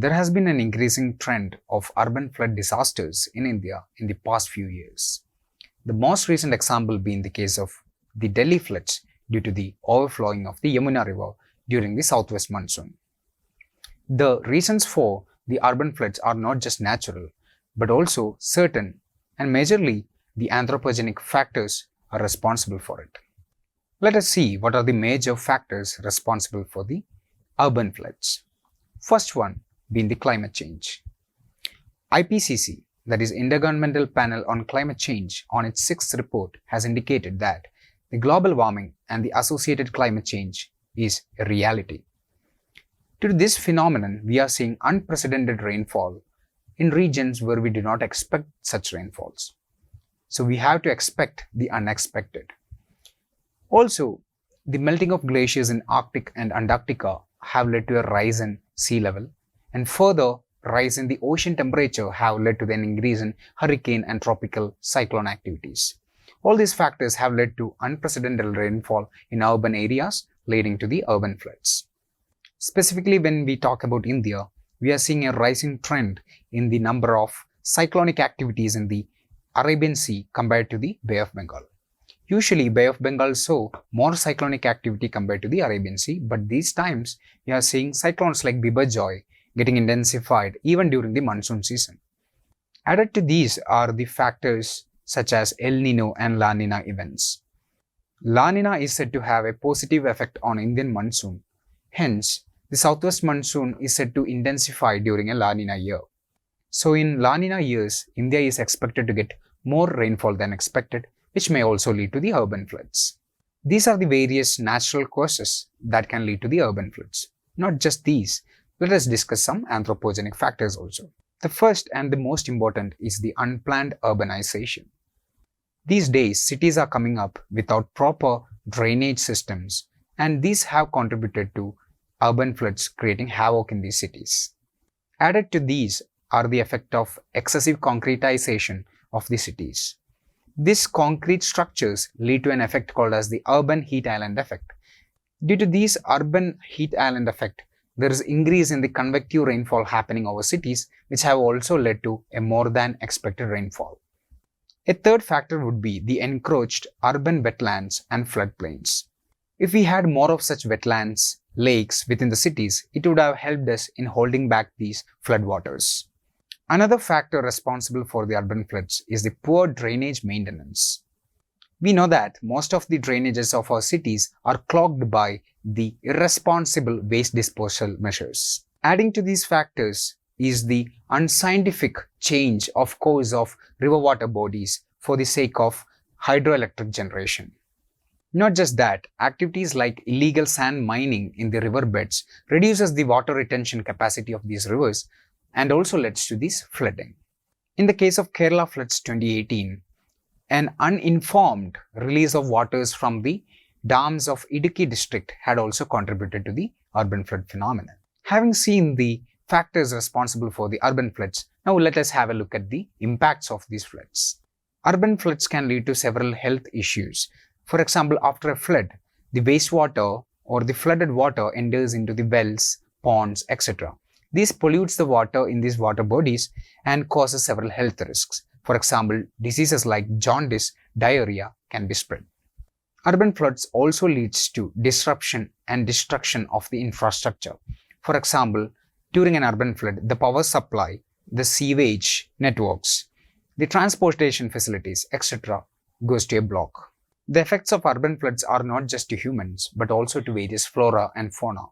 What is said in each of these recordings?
There has been an increasing trend of urban flood disasters in India in the past few years. The most recent example being the case of the Delhi floods due to the overflowing of the Yamuna River during the southwest monsoon. The reasons for the urban floods are not just natural, but also certain, and majorly the anthropogenic factors are responsible for it. Let us see what are the major factors responsible for the urban floods. First one being the climate change. IPCC, that is Intergovernmental Panel on Climate Change, on its 6th report has indicated that the global warming and the associated climate change is a reality. Due to this phenomenon, we are seeing unprecedented rainfall in regions where we do not expect such rainfalls. So we have to expect the unexpected. Also, the melting of glaciers in Arctic and Antarctica have led to a rise in sea level, and further rise in the ocean temperature have led to an increase in hurricane and tropical cyclone activities. All these factors have led to unprecedented rainfall in urban areas, leading to the urban floods. Specifically, when we talk about India, we are seeing a rising trend in the number of cyclonic activities in the Arabian Sea compared to the Bay of Bengal. Usually, Bay of Bengal saw more cyclonic activity compared to the Arabian Sea, but these times we are seeing cyclones like 𝐏𝐵𝐽𝐬 getting intensified even during the monsoon season. Added to these are the factors such as El Nino and La Nina events. La Nina is said to have a positive effect on Indian monsoon. Hence, the southwest monsoon is said to intensify during a La Nina year. So in La Nina years, India is expected to get more rainfall than expected, which may also lead to the urban floods. These are the various natural causes that can lead to the urban floods. Not just these, let us discuss some anthropogenic factors also. The first and the most important is the unplanned urbanization. These days, cities are coming up without proper drainage systems, and these have contributed to urban floods creating havoc in these cities. Added to these are the effect of excessive concretization of the cities. These concrete structures lead to an effect called as the urban heat island effect. Due to this urban heat island effect, there is increase in the convective rainfall happening over cities, which have also led to a more than expected rainfall. A third factor would be the encroached urban wetlands and floodplains. If we had more of such wetlands, lakes within the cities, it would have helped us in holding back these floodwaters. Another factor responsible for the urban floods is the poor drainage maintenance. We know that most of the drainages of our cities are clogged by the irresponsible waste disposal measures. Adding to these factors is the unscientific change of course of river water bodies for the sake of hydroelectric generation. Not just that, activities like illegal sand mining in the riverbeds reduces the water retention capacity of these rivers and also leads to this flooding. In the case of Kerala floods 2018, an uninformed release of waters from the dams of Idukki district had also contributed to the urban flood phenomenon. Having seen the factors responsible for the urban floods, now let us have a look at the impacts of these floods. Urban floods can lead to several health issues. For example, after a flood, the wastewater or the flooded water enters into the wells, ponds, etc. This pollutes the water in these water bodies and causes several health risks. For example, diseases like jaundice, diarrhea can be spread. Urban floods also leads to disruption and destruction of the infrastructure. For example, during an urban flood, the power supply, the sewage networks, the transportation facilities, etc. goes to a block. The effects of urban floods are not just to humans, but also to various flora and fauna.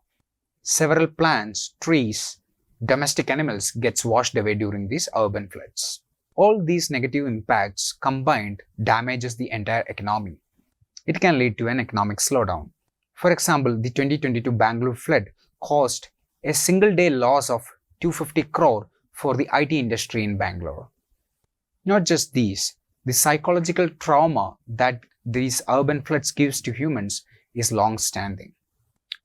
Several plants, trees, domestic animals gets washed away during these urban floods. All these negative impacts combined damages the entire economy. It can lead to an economic slowdown. For example, the 2022 Bangalore flood caused a single-day loss of 250 crore for the IT industry in Bangalore. Not just these, the psychological trauma that these urban floods gives to humans is long-standing.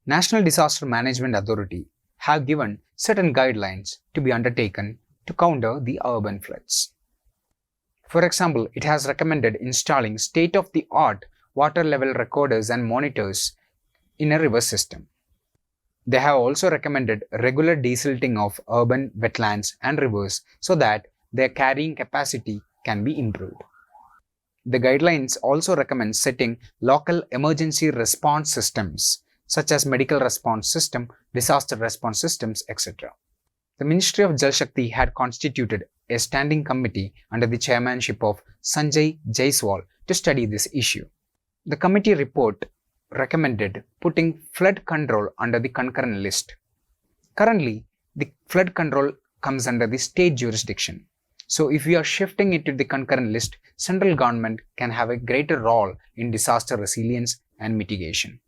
National Disaster Management Authority have given certain guidelines to be undertaken to counter the urban floods. For example, it has recommended installing state-of-the-art water level recorders and monitors in a river system. They have also recommended regular desilting of urban wetlands and rivers so that their carrying capacity can be improved. The guidelines also recommend setting local emergency response systems such as medical response system, disaster response systems, etc. The Ministry of Jal Shakti had constituted a standing committee under the chairmanship of 𝐁𝐚𝐭𝐜𝐡 to study this issue. The committee report recommended putting flood control under the concurrent list. Currently, the flood control comes under the state jurisdiction. So if we are shifting it to the concurrent list, central government can have a greater role in disaster resilience and mitigation.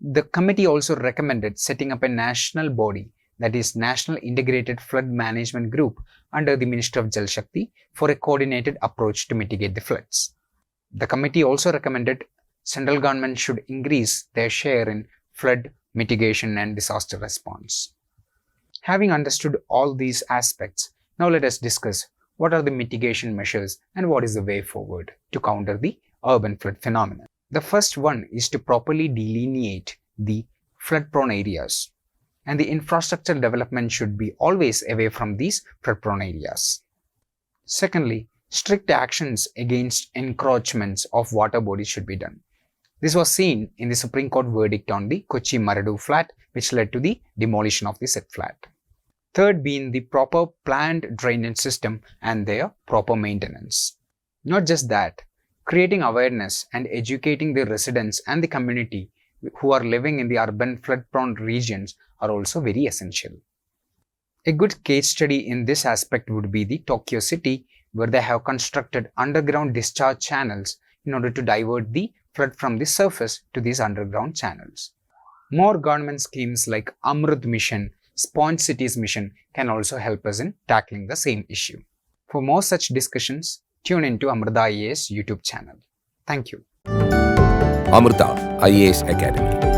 The committee also recommended setting up a national body, that is National Integrated Flood Management Group, under the Ministry of Jal Shakti for a coordinated approach to mitigate the floods. The committee also recommended central government should increase their share in flood mitigation and disaster response. Having understood all these aspects, now let us discuss what are the mitigation measures and what is the way forward to counter the urban flood phenomenon. The first one is to properly delineate the flood-prone areas, and the infrastructure development should be always away from these flood-prone areas. Secondly, strict actions against encroachments of water bodies should be done. This was seen in the Supreme Court verdict on the Kochi-Maradu flat, which led to the demolition of the said flat. Third being the proper planned drainage system and their proper maintenance. Not just that, creating awareness and educating the residents and the community who are living in the urban flood-prone regions are also very essential. A good case study in this aspect would be the Tokyo city, where they have constructed underground discharge channels in order to divert the flood from the surface to these underground channels. More government schemes like Amrit Mission, Sponge Cities Mission can also help us in tackling the same issue. For more such discussions, tune into Amrita IAS YouTube channel. Thank you. Amrita IAS Academy.